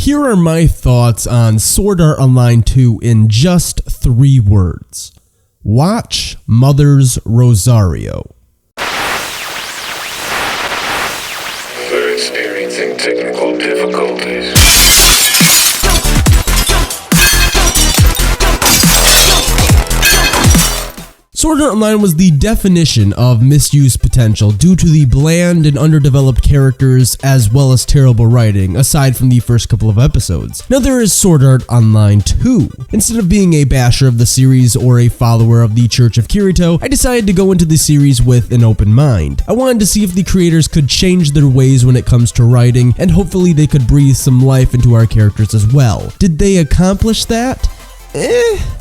Here are my thoughts on Sword Art Online 2 in just 3 words. Watch Mother's Rosario. We're experiencing technical difficulties. Sword Art Online was the definition of misused potential due to the bland and underdeveloped characters as well as terrible writing, aside from the first couple of episodes. Now there is Sword Art Online 2. Instead of being a basher of the series or a follower of the Church of Kirito, I decided to go into the series with an open mind. I wanted to see if the creators could change their ways when it comes to writing, and hopefully they could breathe some life into our characters as well. Did they accomplish that?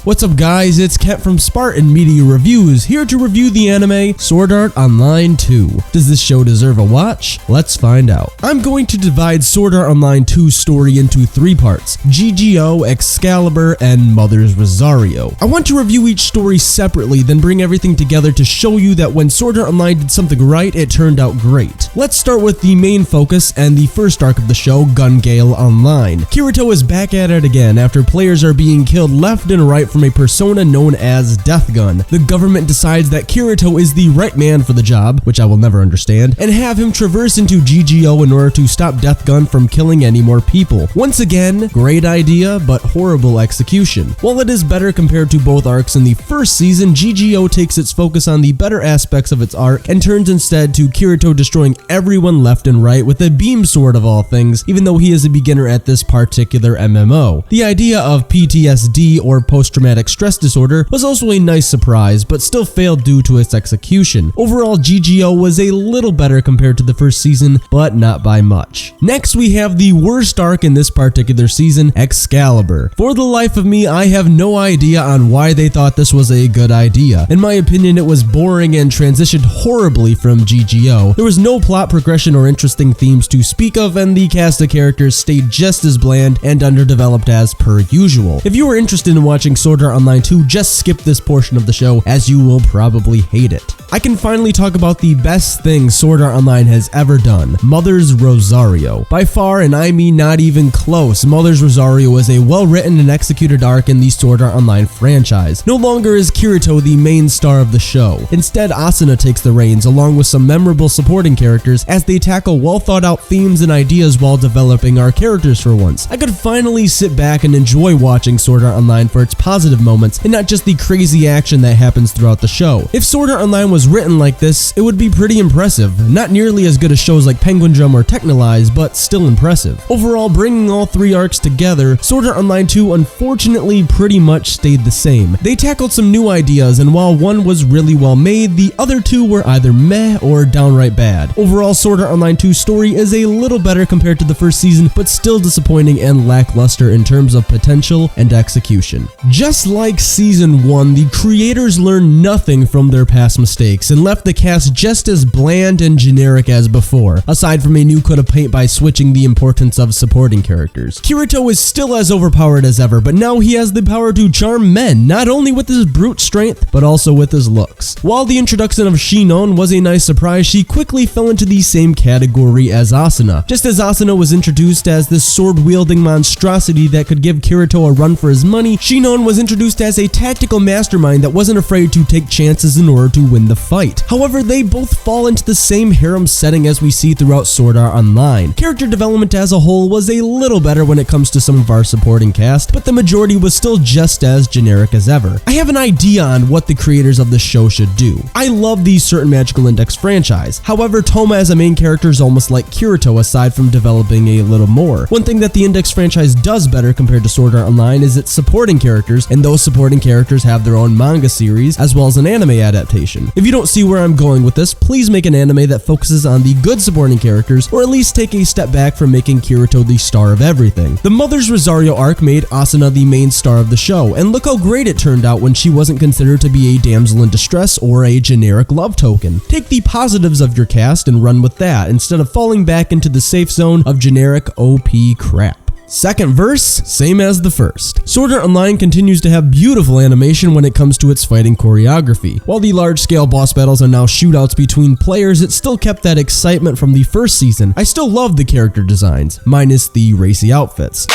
What's up guys, it's Kent from Spartan Media Reviews, here to review the anime Sword Art Online 2. Does this show deserve a watch? Let's find out. I'm going to divide Sword Art Online 2's story into 3 parts: GGO, Excalibur, and Mother's Rosario. I want to review each story separately, then bring everything together to show you that when Sword Art Online did something right, it turned out great. Let's start with the main focus and the first arc of the show, Gun Gale Online. Kirito is back at it again after players are being killed left and right from a persona known as Death Gun. The government decides that Kirito is the right man for the job, which I will never understand, and have him traverse into GGO in order to stop Death Gun from killing any more people. Once again, great idea, but horrible execution. While it is better compared to both arcs in the first season, GGO takes its focus on the better aspects of its arc and turns instead to Kirito destroying everyone left and right with a beam sword of all things, even though he is a beginner at this particular MMO. The idea of PTSD or post-traumatic stress disorder was also a nice surprise, but still failed due to its execution. Overall, GGO was a little better compared to the first season, but not by much. Next, we have the worst arc in this particular season, Excalibur. For the life of me, I have no idea on why they thought this was a good idea. In my opinion, it was boring and transitioned horribly from GGO. There was no plot progression or interesting themes to speak of, and the cast of characters stayed just as bland and underdeveloped as per usual. If you were interested in watching Sword Art Online 2, just skip this portion of the show as you will probably hate it. I can finally talk about the best thing Sword Art Online has ever done, Mother's Rosario. By far, and I mean not even close, Mother's Rosario is a well-written and executed arc in the Sword Art Online franchise. No longer is Kirito the main star of the show. Instead, Asuna takes the reins along with some memorable supporting characters as they tackle well-thought-out themes and ideas while developing our characters for once. I could finally sit back and enjoy watching Sword Art Online for its positive moments and not just the crazy action that happens throughout the show. If Sword Art Online was written like this, it would be pretty impressive. Not nearly as good as shows like Penguin Drum or Technolize, but still impressive. Overall, bringing all 3 arcs together, Sword Art Online 2 unfortunately pretty much stayed the same. They tackled some new ideas, and while one was really well made, the other 2 were either meh or downright bad. Overall, Sword Art Online 2's story is a little better compared to the first season, but still disappointing and lackluster in terms of potential and execution. Just like Season 1, the creators learned nothing from their past mistakes and left the cast just as bland and generic as before, aside from a new coat of paint by switching the importance of supporting characters. Kirito is still as overpowered as ever, but now he has the power to charm men, not only with his brute strength, but also with his looks. While the introduction of Shinon was a nice surprise, she quickly fell into the same category as Asuna. Just as Asuna was introduced as this sword-wielding monstrosity that could give Kirito a run for his money, Shinon was introduced as a tactical mastermind that wasn't afraid to take chances in order to win the fight. However, they both fall into the same harem setting as we see throughout Sword Art Online. Character development as a whole was a little better when it comes to some of our supporting cast, but the majority was still just as generic as ever. I have an idea on what the creators of the show should do. I love the Certain Magical Index franchise. However, Toma as a main character is almost like Kirito aside from developing a little more. One thing that the Index franchise does better compared to Sword Art Online is its supporting characters, and those supporting characters have their own manga series as well as an anime adaptation. If you don't see where I'm going with this, please make an anime that focuses on the good supporting characters, or at least take a step back from making Kirito the star of everything. The Mother's Rosario arc made Asuna the main star of the show, and look how great it turned out when she wasn't considered to be a damsel in distress or a generic love token. Take the positives of your cast and run with that, instead of falling back into the safe zone of generic OP crap. Second verse, same as the first. Sword Art Online continues to have beautiful animation when it comes to its fighting choreography. While the large-scale boss battles are now shootouts between players, it still kept that excitement from the first season. I still love the character designs, minus the racy outfits.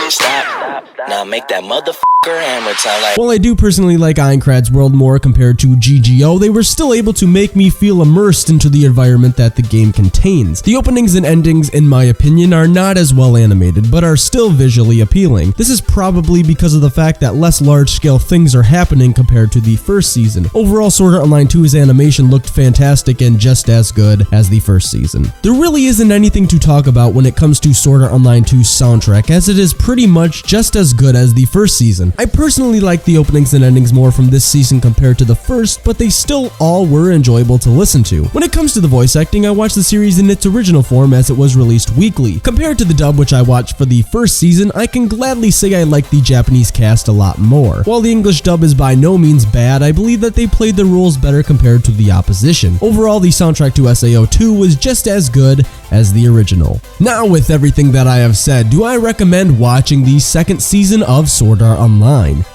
Stop. Now make that motherfucker hammer sound like. While I do personally like Aincrad's world more compared to GGO, they were still able to make me feel immersed into the environment that the game contains. The openings and endings, in my opinion, are not as well animated, but are still visually appealing. This is probably because of the fact that less large-scale things are happening compared to the first season. Overall, Sword Art Online 2's animation looked fantastic and just as good as the first season. There really isn't anything to talk about when it comes to Sword Art Online 2's soundtrack, as it is pretty much just as good as the first season. I personally like the openings and endings more from this season compared to the first, but they still all were enjoyable to listen to. When it comes to the voice acting, I watched the series in its original form as it was released weekly. Compared to the dub which I watched for the first season, I can gladly say I like the Japanese cast a lot more. While the English dub is by no means bad, I believe that they played the roles better compared to the opposition. Overall, the soundtrack to SAO 2 was just as good as the original. Now, with everything that I have said, do I recommend watching the second season of Sword Art Online?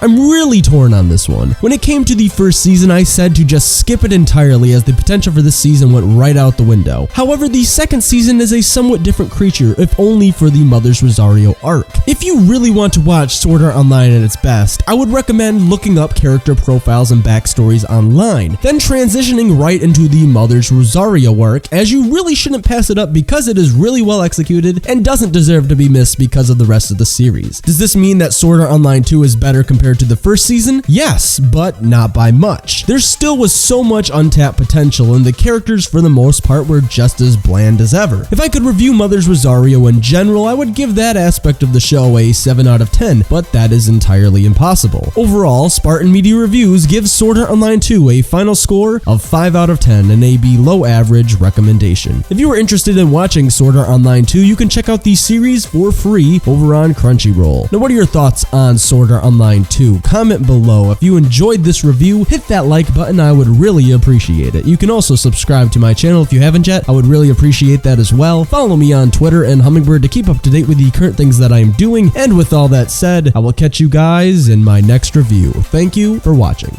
I'm really torn on this one. When it came to the first season, I said to just skip it entirely as the potential for this season went right out the window. However, the second season is a somewhat different creature, if only for the Mother's Rosario arc. If you really want to watch Sword Art Online at its best, I would recommend looking up character profiles and backstories online, then transitioning right into the Mother's Rosario arc, as you really shouldn't pass it up because it is really well executed and doesn't deserve to be missed because of the rest of the series. Does this mean that Sword Art Online 2 is better compared to the first season? Yes, but not by much. There still was so much untapped potential, and the characters for the most part were just as bland as ever. If I could review Mother's Rosario in general, I would give that aspect of the show a 7 out of 10, but that is entirely impossible. Overall, Spartan Media Reviews gives Sword Art Online 2 a final score of 5 out of 10 and a below average recommendation. If you are interested in watching Sword Art Online 2, you can check out the series for free over on Crunchyroll. Now, what are your thoughts on Sword Art Online 2? Comment below. If you enjoyed this review, hit that like button. I would really appreciate it. You can also subscribe to my channel if you haven't yet. I would really appreciate that as well. Follow me on Twitter and Hummingbird to keep up to date with the current things that I am doing. And with all that said, I will catch you guys in my next review. Thank you for watching.